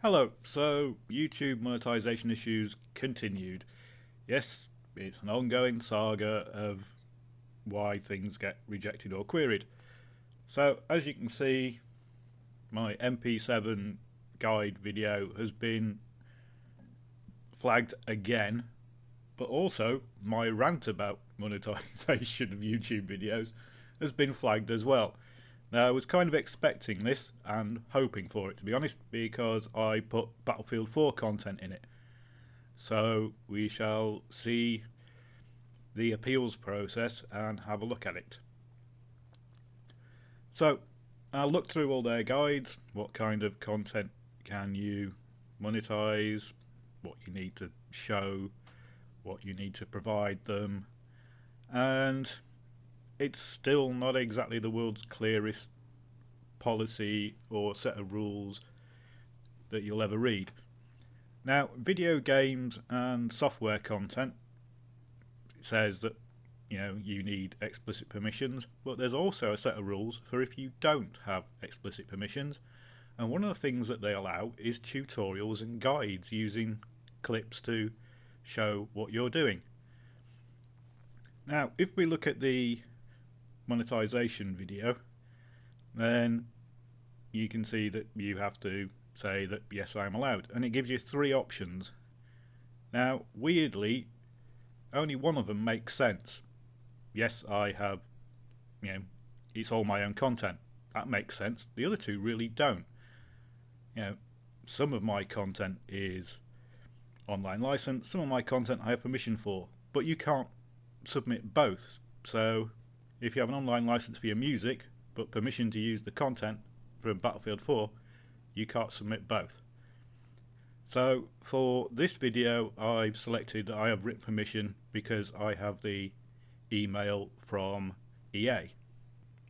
Hello, so YouTube monetization issues continued. Yes, it's an ongoing saga of why things get rejected or queried. So as you can see, my MP7 guide video has been flagged again, but also my rant about monetization of YouTube videos has been flagged as well. Now, I was kind of expecting this and hoping for it, to be honest, because I put Battlefield 4 content in it. So we shall see the appeals process and have a look at it. So I'll look through all their guides. What kind of content can you monetize? What you need to show? What you need to provide them? And it's still not exactly the world's clearest policy or set of rules that you'll ever read. Now, video games and software content says that you need explicit permissions, but there's also a set of rules for if you don't have explicit permissions, and one of the things that they allow is tutorials and guides using clips to show what you're doing. Now, if we look at the monetization video, then you can see that you have to say that yes, I am allowed, and it gives you three options. Now, weirdly, only one of them makes sense. Yes, I have, it's all my own content. That makes sense. The other two really don't. Some of my content is online license, some of my content I have permission for, but you can't submit both. So if you have an online license for your music, but permission to use the content from Battlefield 4, you can't submit both. So for this video, I've selected that I have written permission because I have the email from EA.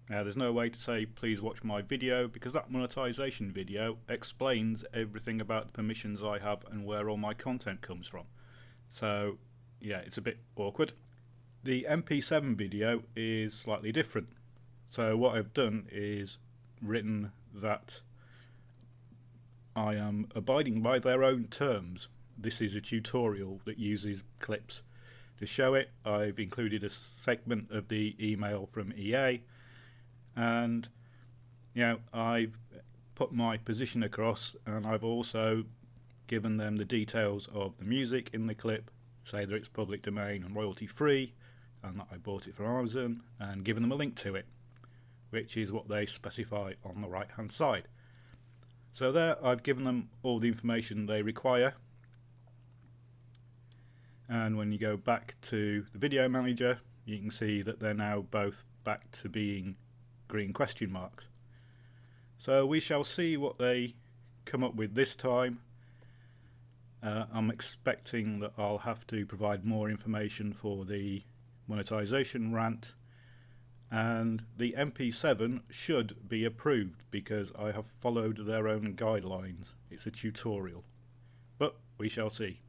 Now, there's no way to say please watch my video because that monetization video explains everything about the permissions I have and where all my content comes from. So yeah, it's a bit awkward. The MP7 video is slightly different. So what I've done is written that I am abiding by their own terms. This is a tutorial that uses clips. To show it, I've included a segment of the email from EA, and I've put my position across, and I've also given them the details of the music in the clip, say that it's public domain and royalty free, and that I bought it from Amazon, and given them a link to it, which is what they specify on the right hand side. So there, I've given them all the information they require, and when you go back to the video manager, you can see that they're now both back to being green question marks. So we shall see what they come up with this time. I'm expecting that I'll have to provide more information for the monetization rant, and the MP7 should be approved because I have followed their own guidelines. It's a tutorial, but we shall see.